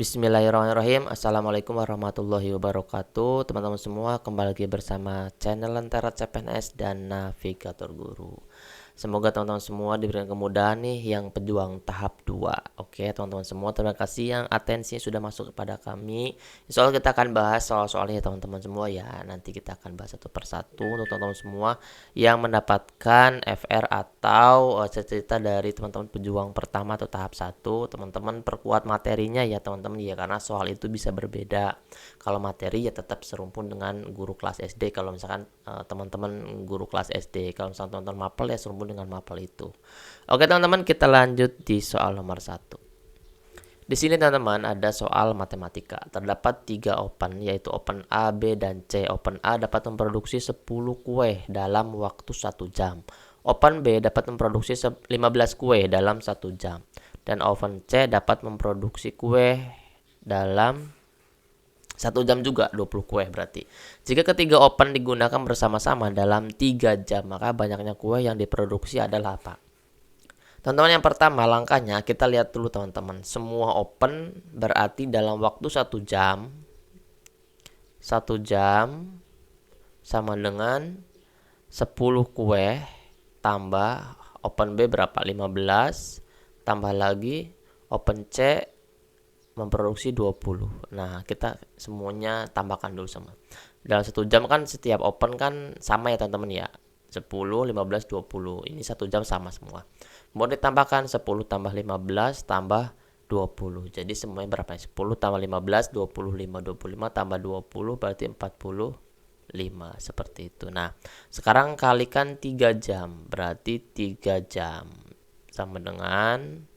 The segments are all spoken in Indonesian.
Bismillahirrahmanirrahim. Assalamualaikum warahmatullahi wabarakatuh. Teman-teman semua, kembali lagi bersama channel Lentera CPNS dan Navigator Guru. Semoga teman-teman semua diberikan kemudahan nih yang pejuang tahap 2. Oke, teman-teman semua, terima kasih yang atensinya sudah masuk kepada kami. Insya Allah kita akan bahas soal-soalnya teman-teman semua ya. Nanti kita akan bahas satu persatu untuk teman-teman semua yang mendapatkan FR atau cerita dari teman-teman pejuang pertama atau tahap 1. Teman-teman perkuat materinya ya teman-teman ya, karena soal itu bisa berbeda. Kalau materi ya tetap serumpun dengan guru kelas SD. Kalau misalkan teman-teman guru kelas SD, kalau misalkan teman-teman mapel ya serumpun dengan mapel itu. Oke teman-teman, kita lanjut di soal nomor 1. Di sini teman-teman ada soal matematika. Terdapat 3 open, yaitu open A, B, dan C. Open A dapat memproduksi 10 kue dalam waktu 1 jam. Open B dapat memproduksi 15 kue dalam 1 jam. Dan open C dapat memproduksi kue dalam 1 jam juga, 20 kue berarti. Jika ketiga open digunakan bersama-sama dalam 3 jam, maka banyaknya kue yang diproduksi adalah apa? Teman-teman, yang pertama langkahnya kita lihat dulu teman-teman. Semua open berarti dalam waktu 1 jam. 1 jam sama dengan 10 kue tambah open B berapa? 15 tambah lagi open C memproduksi 20. Nah, kita semuanya tambahkan dulu sama. Dalam 1 jam kan setiap open kan sama ya teman-teman ya. 10, 15, 20. Ini 1 jam sama semua. Kemudian ditambahkan 10 tambah 15 tambah 20. Jadi semuanya berapa? 10 tambah 15, 25. 25 tambah 20 berarti 45. Seperti itu. Nah, sekarang kalikan 3 jam. Berarti 3 jam sama dengan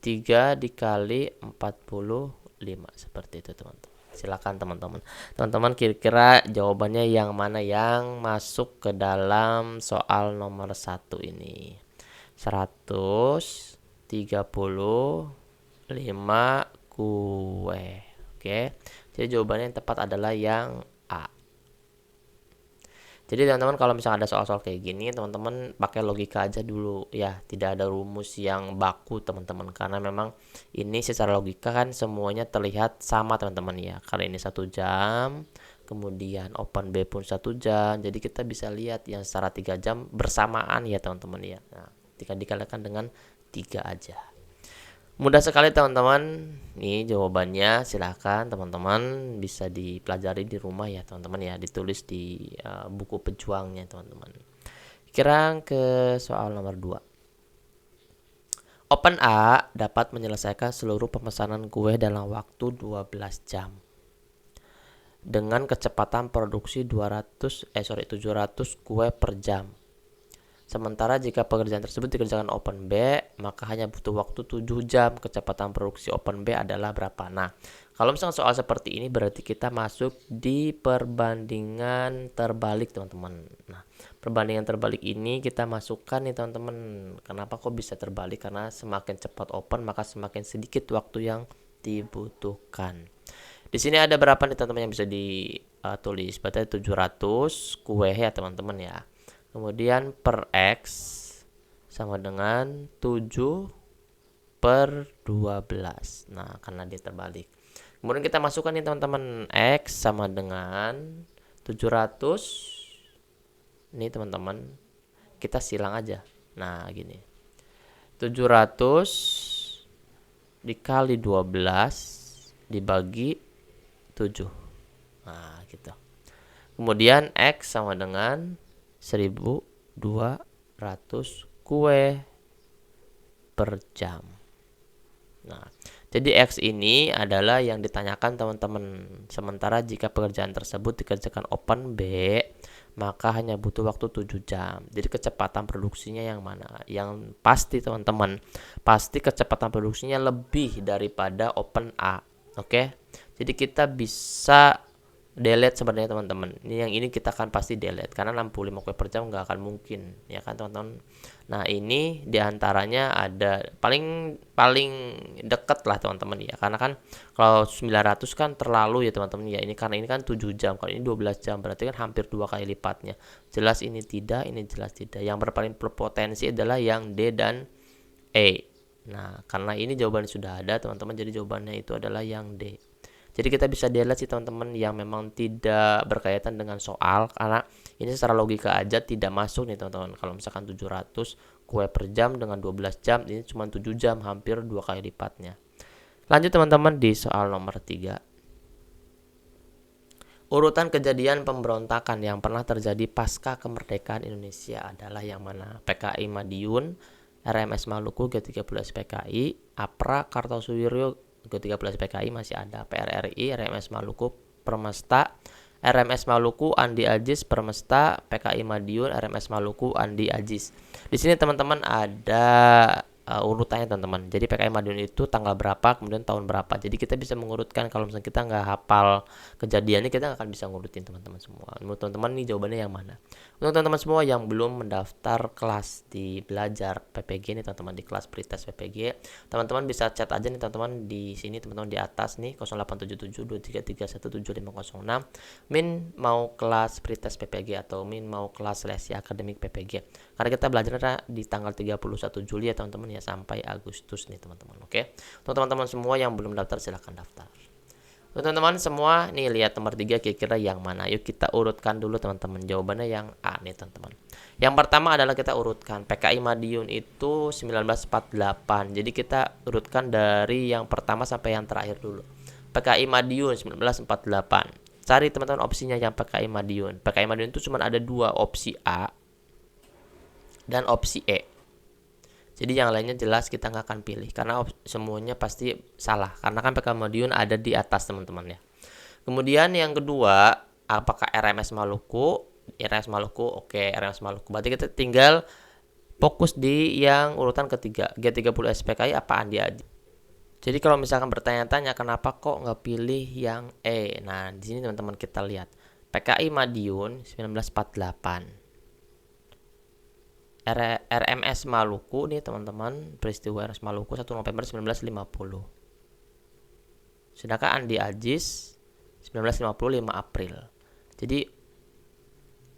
3 dikali 45. Seperti itu teman-teman. Silakan teman-teman. Teman-teman kira-kira jawabannya yang mana yang masuk ke dalam soal nomor 1 ini? 135 kue. Oke. Jadi jawabannya yang tepat adalah yang A. Jadi teman-teman kalau misalnya ada soal-soal kayak gini, teman-teman pakai logika aja dulu ya, tidak ada rumus yang baku teman-teman, karena memang ini secara logika kan semuanya terlihat sama teman-teman ya. Kali ini 1 jam, kemudian open B pun 1 jam, jadi kita bisa lihat yang secara 3 jam bersamaan ya teman-teman ya. Nah, dikalikan dengan 3 aja. Mudah sekali teman-teman. Nih jawabannya, silahkan teman-teman bisa dipelajari di rumah ya teman-teman ya, ditulis di buku pejuangnya teman-teman. Sekarang ke soal nomor 2. Open A dapat menyelesaikan seluruh pemesanan kue dalam waktu 12 jam dengan kecepatan produksi 700 kue per jam. Sementara jika pekerjaan tersebut dikerjakan open B, maka hanya butuh waktu 7 jam. Kecepatan produksi open B adalah berapa? Nah, kalau misalnya soal seperti ini berarti kita masuk di perbandingan terbalik teman-teman. Nah, perbandingan terbalik ini kita masukkan nih teman-teman. Kenapa kok bisa terbalik? Karena semakin cepat open maka semakin sedikit waktu yang dibutuhkan. Di sini ada berapa nih teman-teman yang bisa ditulis? Berarti 700 kue ya teman-teman ya. Kemudian per X sama dengan 7 per 12. Nah, karena dia terbalik. Kemudian kita masukkan nih teman-teman. X sama dengan 700. Ini teman-teman, kita silang aja. Nah, gini. 700 dikali 12 dibagi 7. Nah, gitu. Kemudian X sama dengan 1200 kue per jam. Nah, jadi X ini adalah yang ditanyakan teman-teman. Sementara jika pekerjaan tersebut dikerjakan open B, maka hanya butuh waktu 7 jam. Jadi kecepatan produksinya yang mana? Yang pasti teman-teman, pasti kecepatan produksinya lebih daripada open A. Oke? Jadi kita bisa delete sebenarnya teman-teman. Ini yang ini kita akan pasti delete karena 65 kue per jam nggak akan mungkin ya kan teman-teman. Nah, ini diantaranya ada paling deket lah teman-teman ya, karena kan kalau 900 kan terlalu ya teman-teman ya. Ini karena ini kan 7 jam, kalau ini 12 jam berarti kan hampir 2 kali lipatnya. Jelas ini tidak, ini jelas tidak. Yang berpaling berpotensi adalah yang D dan E. Nah, karena ini jawaban sudah ada teman-teman, jadi jawabannya itu adalah yang D. Jadi kita bisa delete sih teman-teman yang memang tidak berkaitan dengan soal, karena ini secara logika aja tidak masuk nih teman-teman. Kalau misalkan 700 kue per jam dengan 12 jam, ini cuma 7 jam, hampir 2 kali lipatnya. Lanjut teman-teman di soal nomor 3. Urutan kejadian pemberontakan yang pernah terjadi pasca kemerdekaan Indonesia adalah yang mana? PKI Madiun, RMS Maluku G30 PKI, APRA Kartosuwiryo G30 PKI masih ada, PRRI, RMS Maluku Permesta, RMS Maluku Andi Ajis Permesta, PKI Madiun, RMS Maluku Andi Ajis. Di sini teman-teman ada urutannya teman-teman. Jadi PKI Madiun itu tanggal berapa, kemudian tahun berapa. Jadi kita bisa mengurutkan. Kalau misalnya kita nggak hafal kejadiannya, kita nggak akan bisa ngurutin teman-teman semua. Menurut teman-teman nih jawabannya yang mana? Untuk teman-teman semua yang belum mendaftar kelas di belajar PPG nih teman-teman, di kelas pretest PPG, teman-teman bisa chat aja nih teman-teman di sini, teman-teman di atas nih 087723317506 min mau kelas pretest PPG atau min mau kelas seleksi akademik PPG. Karena kita belajarnya di tanggal 31 Juli ya teman-teman ya, sampai Agustus nih teman-teman. Oke. Untuk teman-teman semua yang belum daftar silahkan daftar. Untuk teman-teman semua nih, lihat nomor 3 kira-kira yang mana. Yuk kita urutkan dulu teman-teman. Jawabannya yang A nih teman-teman. Yang pertama adalah kita urutkan PKI Madiun itu 1948. Jadi kita urutkan dari yang pertama sampai yang terakhir dulu. PKI Madiun 1948. Cari teman-teman opsinya yang PKI Madiun. PKI Madiun itu cuma ada 2, opsi A dan opsi E. Jadi yang lainnya jelas kita nggak akan pilih karena semuanya pasti salah, karena kan PKI Madiun ada di atas teman-teman ya. Kemudian yang kedua, apakah RMS Maluku? RMS Maluku, oke, RMS Maluku. Berarti kita tinggal fokus di yang urutan ketiga, G30 SPKI apa Andi Ajis. Jadi kalau misalkan bertanya-tanya kenapa kok nggak pilih yang E, nah di sini teman-teman kita lihat PKI Madiun 1948. RMS Maluku nih teman-teman, peristiwa RMS Maluku 1 November 1950. Sedangkan Andi Ajis 1955 April. Jadi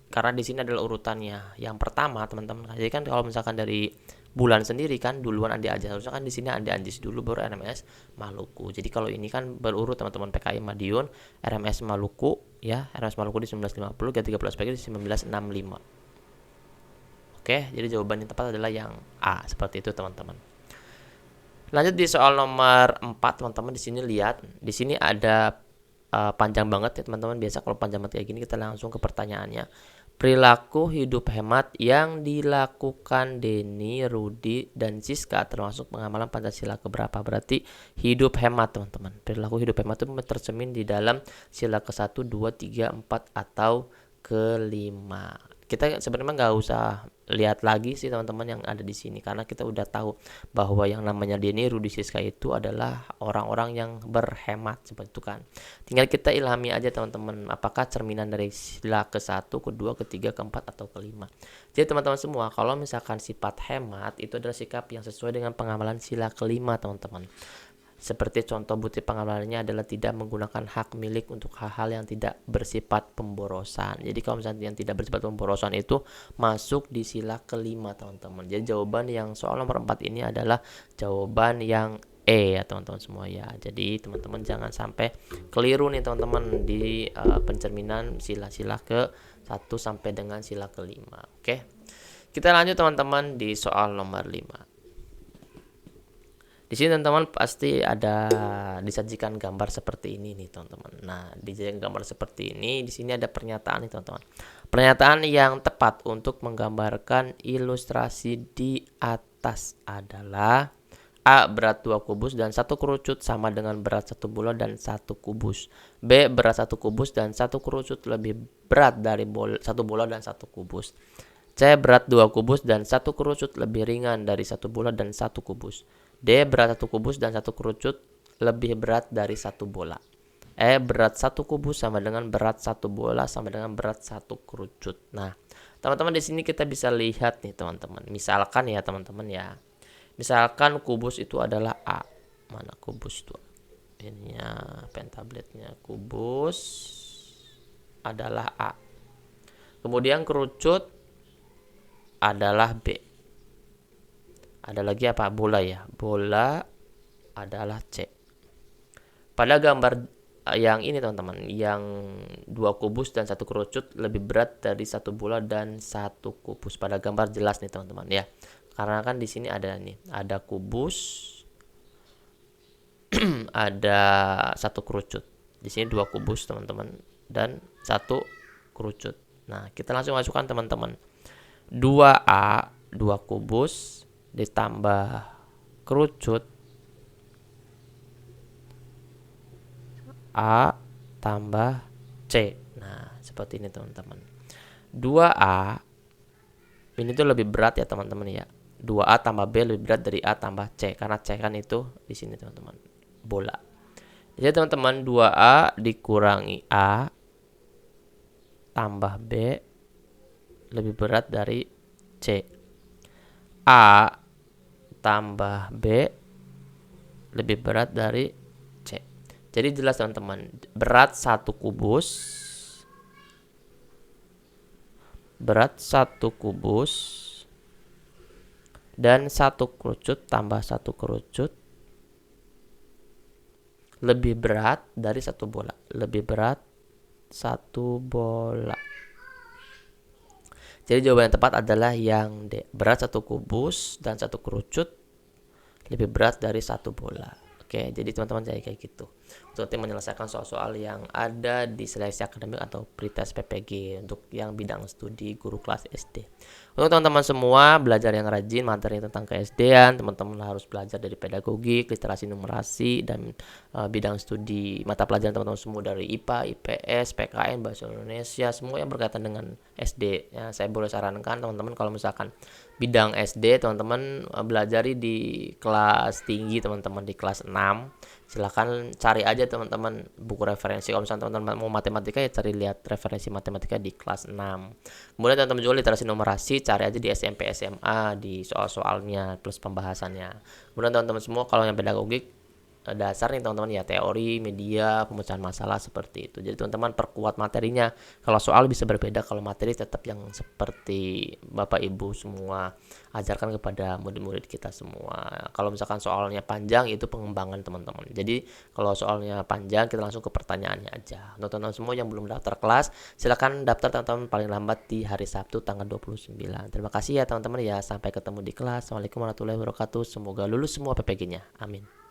karena di sini adalah urutannya yang pertama teman-teman. Jadi kan kalau misalkan dari bulan sendiri kan duluan Andi Ajis, harusnya kan di sini Andi Ajis dulu baru RMS Maluku. Jadi kalau ini kan berurut teman-teman, PKI Madiun, RMS Maluku ya, RMS Maluku di 1950, G30 SPG di 1965. Oke, jadi jawaban yang tepat adalah yang A, seperti itu teman-teman. Lanjut di soal nomor 4 teman-teman, di sini lihat, di sini ada panjang banget ya teman-teman. Biasa kalau panjang banget kayak gini kita langsung ke pertanyaannya. Perilaku hidup hemat yang dilakukan Denny, Rudi, dan Siska termasuk pengamalan Pancasila keberapa? Berarti hidup hemat teman-teman. Perilaku hidup hemat itu tercermin di dalam sila ke-1, 2, 3, 4 atau ke-5. Kita sebenarnya nggak usah lihat lagi sih teman-teman yang ada di sini, karena kita udah tahu bahwa yang namanya Denny, Rudi, Siska itu adalah orang-orang yang berhemat seperti itu kan. Tinggal kita ilhami aja teman-teman, apakah cerminan dari sila ke-1, ke-2, ke-3, ke-4 atau ke-5. Jadi teman-teman semua, kalau misalkan sifat hemat itu adalah sikap yang sesuai dengan pengamalan sila ke-5 teman-teman. Seperti contoh bukti pengamalannya adalah tidak menggunakan hak milik untuk hal-hal yang tidak bersifat pemborosan. Jadi kalau misalnya yang tidak bersifat pemborosan itu masuk di sila ke-5 teman-teman. Jadi jawaban yang soal nomor 4 ini adalah jawaban yang E ya teman-teman semua ya. Jadi teman-teman jangan sampai keliru nih teman-teman di pencerminan sila-sila ke-1 sampai dengan sila ke-5. Oke. Kita lanjut teman-teman di soal nomor 5. Di sini teman-teman pasti ada disajikan gambar seperti ini nih teman-teman. Nah, disajikan gambar seperti ini, di sini ada pernyataan nih teman-teman. Pernyataan yang tepat untuk menggambarkan ilustrasi di atas adalah A. Berat 2 kubus dan 1 kerucut sama dengan berat 1 bola dan 1 kubus. B. Berat 1 kubus dan 1 kerucut lebih berat dari 1 bola dan 1 kubus. C. Berat 2 kubus dan 1 kerucut lebih ringan dari 1 bola dan 1 kubus. D. Berat 1 kubus dan 1 kerucut lebih berat dari 1 bola. E. Berat 1 kubus sama dengan berat 1 bola sama dengan berat 1 kerucut. Nah, teman-teman di sini kita bisa lihat nih teman-teman. Misalkan ya teman-teman ya. Misalkan kubus itu adalah A. Mana kubus tuh? Ininya pen tabletnya. Kubus adalah A. Kemudian kerucut adalah B. Ada lagi apa? Bola ya. Bola adalah C. Pada gambar yang ini teman-teman, yang dua kubus dan satu kerucut lebih berat dari satu bola dan satu kubus. Pada gambar jelas nih teman-teman ya. Karena kan di sini ada nih, ada kubus, ada satu kerucut. Di sini dua kubus teman-teman dan satu kerucut. Nah, kita langsung masukkan teman-teman. 2A, 2 kubus ditambah kerucut A tambah C. Nah, seperti ini teman-teman. 2A ini tuh lebih berat ya teman-teman ya. 2A tambah B lebih berat dari A tambah C, karena C kan itu di sini teman-teman, bola. Jadi teman-teman, 2A dikurangi A tambah B lebih berat dari C. A tambah B lebih berat dari C. Jadi jelas teman-teman, berat satu kubus dan satu kerucut tambah satu kerucut lebih berat dari satu bola. Lebih berat satu bola. Jadi jawaban yang tepat adalah yang D. Berat satu kubus dan satu kerucut lebih berat dari satu bola. Oke, jadi teman-teman jadi kayak gitu. Untuk nanti menyelesaikan soal-soal yang ada di seleksi akademik atau pretest PPG untuk yang bidang studi guru kelas SD. Untuk teman-teman semua belajar yang rajin materi tentang ke-SD-an, teman-teman harus belajar dari pedagogik, literasi numerasi, dan bidang studi mata pelajaran teman-teman semua dari IPA, IPS, PKN, Bahasa Indonesia, semua yang berkaitan dengan SD. Ya, saya boleh sarankan teman-teman kalau misalkan bidang SD teman-teman belajari di kelas tinggi teman-teman, di kelas 6. Silahkan cari aja teman-teman buku referensi. Kalau misalnya teman-teman mau matematika ya cari lihat referensi matematika di kelas 6. Kemudian teman-teman juga literasi numerasi cari aja di SMP SMA di soal-soalnya plus pembahasannya. Kemudian teman-teman semua kalau yang pedagogik dasar nih teman-teman ya, teori, media, pemecahan masalah seperti itu. Jadi teman-teman perkuat materinya. Kalau soal bisa berbeda, kalau materi tetap yang seperti Bapak Ibu semua ajarkan kepada murid-murid kita semua. Kalau misalkan soalnya panjang itu pengembangan teman-teman. Jadi kalau soalnya panjang kita langsung ke pertanyaannya aja. Untuk teman-teman semua yang belum daftar kelas, silakan daftar teman-teman paling lambat di hari Sabtu tanggal 29. Terima kasih ya teman-teman ya. Sampai ketemu di kelas. Assalamualaikum warahmatullahi wabarakatuh. Semoga lulus semua PPG-nya. Amin.